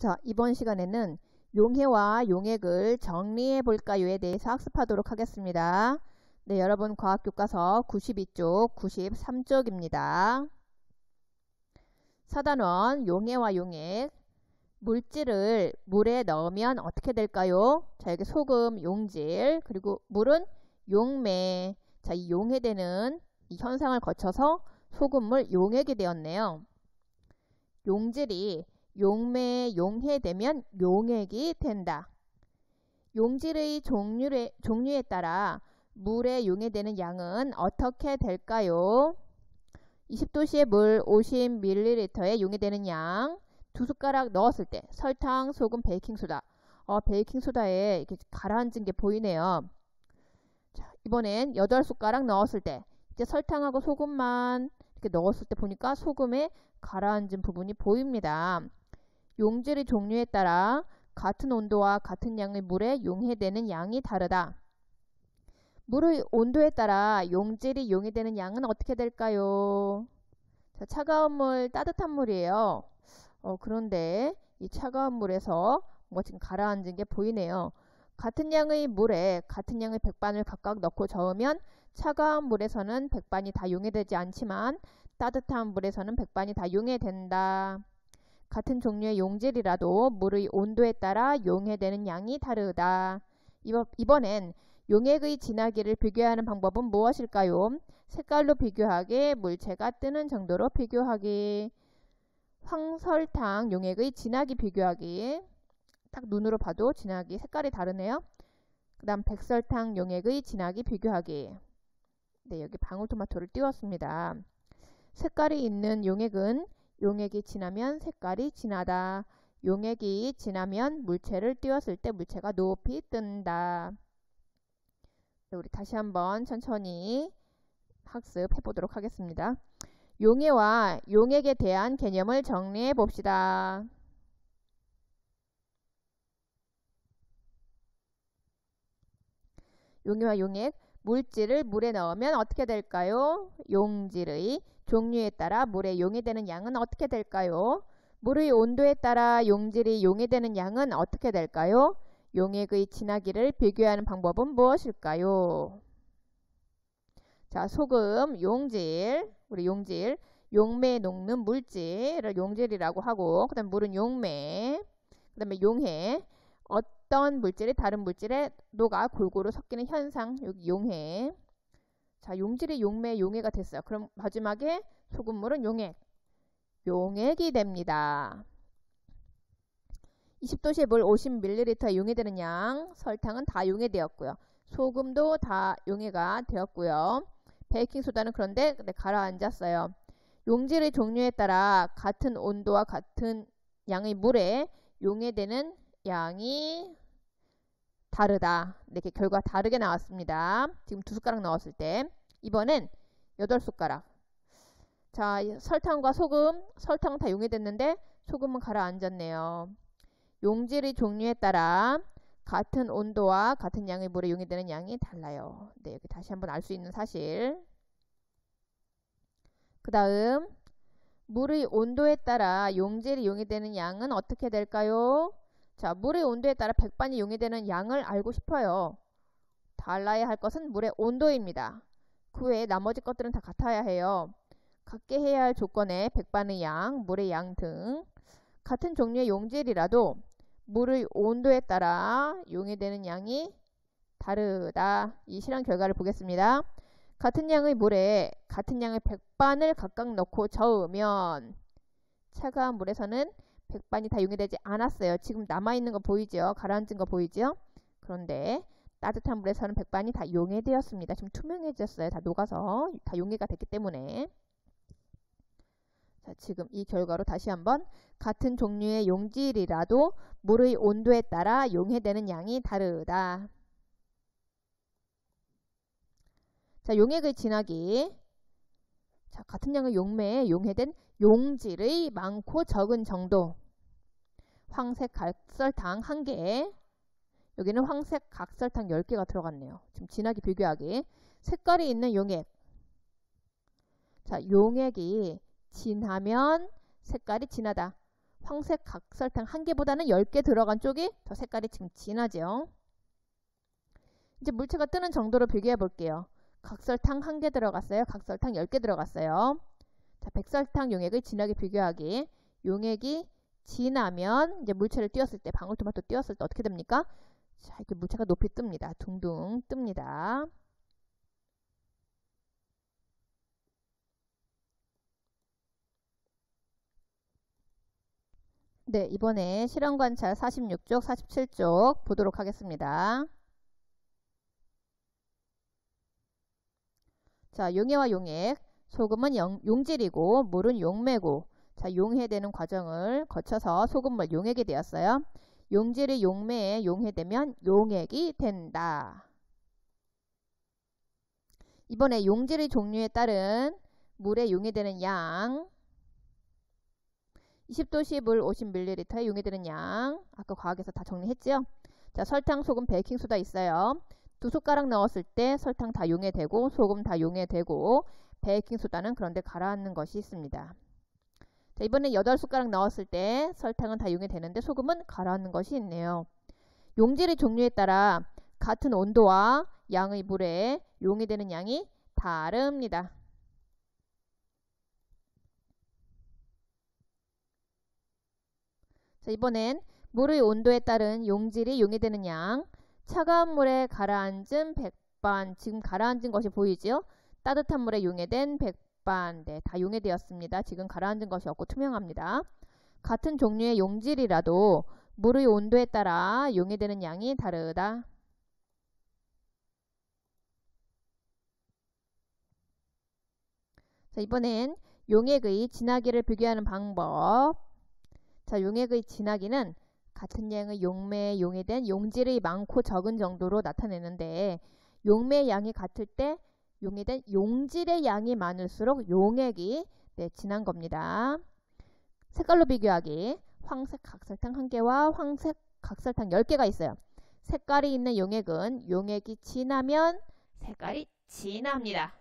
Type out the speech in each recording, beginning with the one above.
자, 이번 시간에는 용해와 용액을 정리해 볼까요에 대해서 학습하도록 하겠습니다. 네, 여러분 과학교과서 92쪽, 93쪽입니다. 4단원 용해와 용액. 물질을 물에 넣으면 어떻게 될까요? 자, 여기 소금, 용질, 그리고 물은 용매. 자, 이 용해되는 이 현상을 거쳐서 소금물 용액이 되었네요. 용질이 용매에 용해되면 용액이 된다. 용질의 종류에 따라 물에 용해되는 양은 어떻게 될까요? 20도씨의 물 50ml에 용해되는 양 2숟가락 넣었을 때 설탕, 소금, 베이킹소다. 베이킹소다에 이렇게 가라앉은 게 보이네요. 자, 이번엔 8숟가락 넣었을 때 이제 설탕하고 소금만 이렇게 넣었을 때 보니까 소금에 가라앉은 부분이 보입니다. 용질의 종류에 따라 같은 온도와 같은 양의 물에 용해되는 양이 다르다. 물의 온도에 따라 용질이 용해되는 양은 어떻게 될까요? 자, 차가운 물, 따뜻한 물이에요. 그런데 이 차가운 물에서 뭔가 지금 가라앉은 게 보이네요. 같은 양의 물에 같은 양의 백반을 각각 넣고 저으면 차가운 물에서는 백반이 다 용해되지 않지만 따뜻한 물에서는 백반이 다 용해된다. 같은 종류의 용질이라도 물의 온도에 따라 용해되는 양이 다르다. 이번엔 용액의 진하기를 비교하는 방법은 무엇일까요? 색깔로 비교하기, 물체가 뜨는 정도로 비교하기. 황설탕 용액의 진하기 비교하기. 딱 눈으로 봐도 진하기 색깔이 다르네요. 그 다음 백설탕 용액의 진하기 비교하기. 네, 여기 방울토마토를 띄웠습니다. 색깔이 있는 용액은 용액이 진하면 색깔이 진하다. 용액이 진하면 물체를 띄웠을 때 물체가 높이 뜬다. 네, 우리 다시 한번 천천히 학습해 보도록 하겠습니다. 용해와 용액에 대한 개념을 정리해 봅시다. 용해와 용액, 물질을 물에 넣으면 어떻게 될까요? 용질의 종류에 따라 물에 용해되는 양은 어떻게 될까요? 물의 온도에 따라 용질이 용해되는 양은 어떻게 될까요? 용액의 진하기를 비교하는 방법은 무엇일까요? 자, 소금, 용질, 우리 용질, 용매에 녹는 물질을 용질이라고 하고, 그 다음 물은 용매, 그 다음에 용해, 어떤 물질이 다른 물질에 녹아 골고루 섞이는 현상, 여기 용해. 자, 용질이 용매, 용해가 됐어요. 그럼 마지막에 소금물은 용액, 용액이 됩니다. 20도씨의 물 50ml에 용해되는 양, 설탕은 다 용해되었고요. 소금도 다 용해가 되었고요. 베이킹소다는 그런데 가라앉았어요. 용질의 종류에 따라 같은 온도와 같은 양의 물에 용해되는 양이 다르다. 이렇게 결과 다르게 나왔습니다. 지금 2숟가락 넣었을 때. 이번엔 8숟가락. 자, 설탕과 소금, 설탕은 다 용해됐는데 소금은 가라앉았네요. 용질의 종류에 따라 같은 온도와 같은 양의 물에 용해되는 양이 달라요. 네, 여기 다시 한번 알 수 있는 사실. 그 다음 물의 온도에 따라 용질이 용해되는 양은 어떻게 될까요? 자, 물의 온도에 따라 백반이 용해되는 양을 알고 싶어요. 달라야 할 것은 물의 온도입니다. 그 외에 나머지 것들은 다 같아야 해요. 같게 해야 할 조건에 백반의 양, 물의 양 등 같은 종류의 용질이라도 물의 온도에 따라 용해되는 양이 다르다. 이 실험 결과를 보겠습니다. 같은 양의 물에 같은 양의 백반을 각각 넣고 저으면 차가운 물에서는 백반이 다 용해되지 않았어요. 지금 남아있는 거 보이죠? 가라앉은 거 보이죠? 그런데 따뜻한 물에서는 백반이 다 용해되었습니다. 지금 투명해졌어요. 다 녹아서 다 용해가 됐기 때문에. 자, 지금 이 결과로 다시 한번 같은 종류의 용질이라도 물의 온도에 따라 용해되는 양이 다르다. 자, 용액의 진하기. 자, 같은 양의 용매에 용해된 용질의 많고 적은 정도. 황색 각설탕 1개. 여기는 황색 각설탕 10개가 들어갔네요. 지금 진하기 비교하기. 색깔이 있는 용액. 자, 용액이 진하면 색깔이 진하다. 황색 각설탕 1개보다는 10개 들어간 쪽이 더 색깔이 지금 진하죠. 이제 물체가 뜨는 정도로 비교해 볼게요. 각설탕 1개 들어갔어요. 각설탕 10개 들어갔어요. 자, 백설탕 용액을 진하게 비교하기. 용액이 진하면 이제 물체를 띄웠을 때, 방울토마토 띄웠을 때 어떻게 됩니까? 자, 이렇게 물체가 높이 뜹니다. 둥둥 뜹니다. 네, 이번에 실험 관찰 46쪽, 47쪽 보도록 하겠습니다. 자, 용해와 용액, 소금은 용질이고 물은 용매고, 자, 용해되는 과정을 거쳐서 소금물 용액이 되었어요. 용질이 용매에 용해되면 용액이 된다. 이번에 용질의 종류에 따른 물에 용해되는 양, 20도씨 물 50ml에 용해되는 양, 아까 과학에서 다 정리했죠? 자, 설탕, 소금, 베이킹소다 있어요. 2숟가락 넣었을 때 설탕 다 용해되고 소금 다 용해되고 베이킹소다는 그런데 가라앉는 것이 있습니다. 자, 이번에 8숟가락 넣었을 때 설탕은 다 용해되는데 소금은 가라앉는 것이 있네요. 용질의 종류에 따라 같은 온도와 양의 물에 용해되는 양이 다릅니다. 자, 이번엔 물의 온도에 따른 용질이 용해되는 양, 차가운 물에 가라앉은 백반, 지금 가라앉은 것이 보이죠? 따뜻한 물에 용해된 백반, 네, 다 용해되었습니다. 지금 가라앉은 것이 없고 투명합니다. 같은 종류의 용질이라도 물의 온도에 따라 용해되는 양이 다르다. 자, 이번엔 용액의 진하기를 비교하는 방법. 자, 용액의 진하기는 같은 양의 용매에 용해된 용질의 많고 적은 정도로 나타내는데, 용매의 양이 같을 때 용해된 용질의 양이 많을수록 용액이 진한 겁니다. 색깔로 비교하기. 황색 각설탕 1개와 황색 각설탕 10개가 있어요. 색깔이 있는 용액은 용액이 진하면 색깔이 진합니다.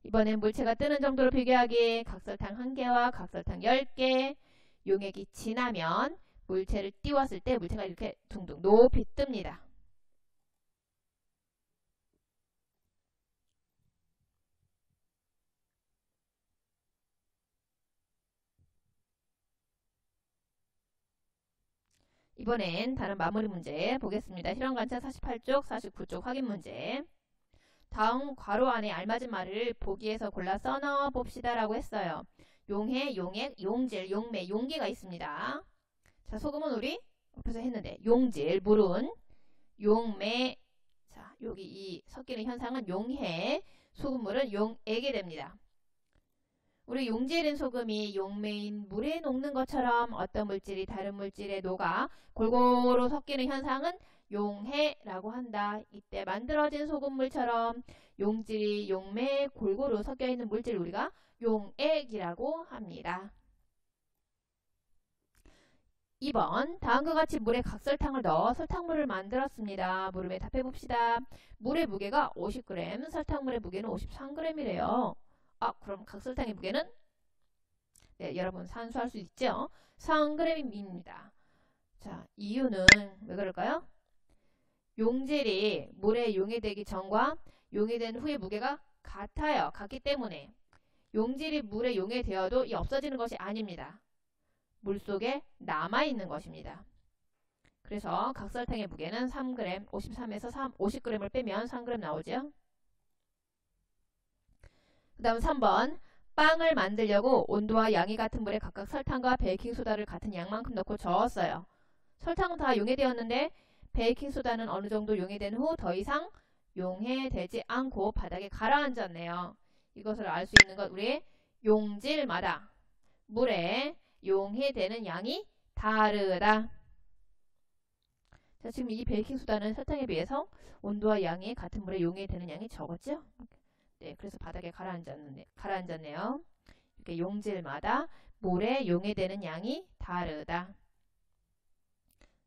이번엔 물체가 뜨는 정도로 비교하기. 각설탕 1개와 각설탕 10개. 용액이 진하면 물체를 띄웠을 때 물체가 이렇게 둥둥 높이 뜹니다. 이번엔 다른 마무리 문제 보겠습니다. 실험 관찰 48쪽, 49쪽 확인 문제. 다음 괄호 안에 알맞은 말을 보기에서 골라 써넣어 봅시다 라고 했어요. 용해, 용액, 용질, 용매, 용기가 있습니다. 자, 소금은 우리 옆에서 했는데 용질, 물은 용매. 자, 여기 이 섞이는 현상은 용해, 소금물은 용액이 됩니다. 우리 용질인 소금이 용매인 물에 녹는 것처럼 어떤 물질이 다른 물질에 녹아 골고루 섞이는 현상은 용해라고 한다. 이때 만들어진 소금물처럼 용질이 용매에 골고루 섞여 있는 물질을 우리가 용액이라고 합니다. 2번, 다음과 같이 물에 각설탕을 넣어 설탕물을 만들었습니다. 물음에 답해 봅시다. 물의 무게가 50g, 설탕물의 무게는 53g이래요. 아, 그럼 각설탕의 무게는? 네, 여러분 산수할 수 있죠? 3g입니다. 자, 이유는 왜 그럴까요? 용질이 물에 용해되기 전과 용해된 후의 무게가 같아요. 같기 때문에 용질이 물에 용해되어도 이 없어지는 것이 아닙니다. 물속에 남아있는 것입니다. 그래서 각설탕의 무게는 3g, 53에서 50g을 빼면 3g 나오죠. 그 다음 3번, 빵을 만들려고 온도와 양이 같은 물에 각각 설탕과 베이킹소다를 같은 양만큼 넣고 저었어요. 설탕은 다 용해되었는데 베이킹소다는 어느 정도 용해된 후 더 이상 용해되지 않고 바닥에 가라앉았네요. 이것을 알 수 있는 것, 우리 용질마다 물에 용해되는 양이 다르다. 자, 지금 이 베이킹소다는 설탕에 비해서 온도와 양이 같은 물에 용해되는 양이 적었죠? 네, 그래서 바닥에 가라앉았네요. 이렇게 용질마다 물에 용해되는 양이 다르다.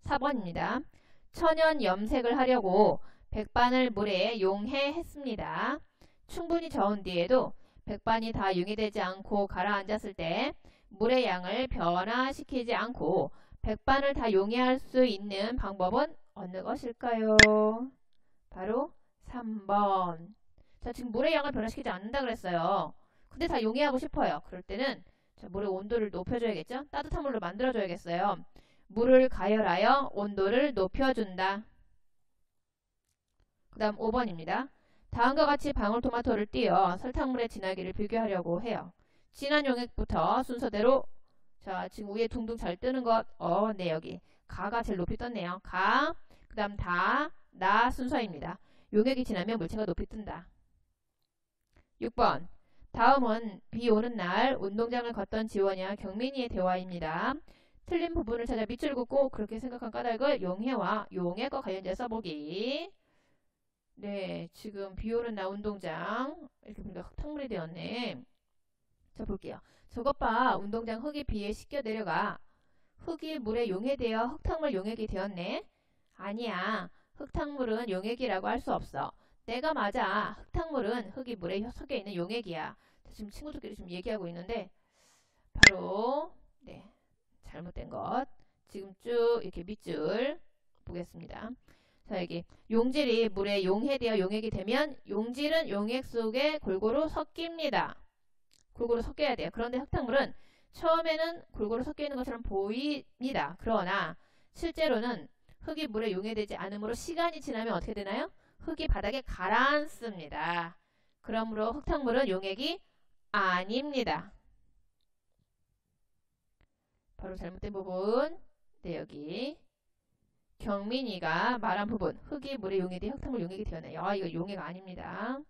4번입니다. 천연 염색을 하려고 백반을 물에 용해했습니다. 충분히 저은 뒤에도 백반이 다 용해되지 않고 가라앉았을 때 물의 양을 변화시키지 않고 백반을 다 용해할 수 있는 방법은 어느 것일까요? 바로 3번. 자, 지금 물의 양을 변화시키지 않는다 그랬어요. 근데 다 용해하고 싶어요. 그럴 때는 자, 물의 온도를 높여줘야겠죠? 따뜻한 물로 만들어줘야겠어요. 물을 가열하여 온도를 높여준다. 그 다음 5번입니다. 다음과 같이 방울토마토를 띄어 설탕물의 진하기를 비교하려고 해요. 진한 용액부터 순서대로 자, 지금 위에 둥둥 잘 뜨는 것 네, 여기 가가 제일 높이 떴네요. 가, 그 다음 다, 나 순서입니다. 용액이 진하면 물체가 높이 뜬다. 6번. 다음은 비 오는 날 운동장을 걷던 지원이와 경민이의 대화입니다. 틀린 부분을 찾아 밑줄 긋고 그렇게 생각한 까닭을 용해와 용액과 관련해서 써보기. 네, 지금 비 오는 날 운동장 이렇게 보니까 흙탕물이 되었네. 자, 볼게요. 저것 봐. 운동장 흙이 비에 씻겨 내려가. 흙이 물에 용해되어 흙탕물 용액이 되었네. 아니야. 흙탕물은 용액이라고 할 수 없어. 내가 맞아. 흙탕물은 흙이 물에 섞여 있는 용액이야. 지금 친구들끼리 좀 얘기하고 있는데 바로 네, 잘못된 것. 지금 쭉 이렇게 밑줄 보겠습니다. 자, 여기 용질이 물에 용해되어 용액이 되면 용질은 용액 속에 골고루 섞입니다. 골고루 섞여야 돼요. 그런데 흙탕물은 처음에는 골고루 섞여 있는 것처럼 보입니다. 그러나 실제로는 흙이 물에 용해되지 않으므로 시간이 지나면 어떻게 되나요? 흙이 바닥에 가라앉습니다. 그러므로 흙탕물은 용액이 아닙니다. 바로 잘못된 부분. 네, 여기 경민이가 말한 부분. 흙이 물에 용해돼 흙탕물 용액이 되었네요. 이거 용액 아닙니다.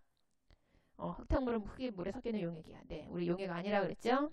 흙탕물은 흙이 물에 섞여 있는 용액이야. 네, 우리 용액 아니라 그랬죠?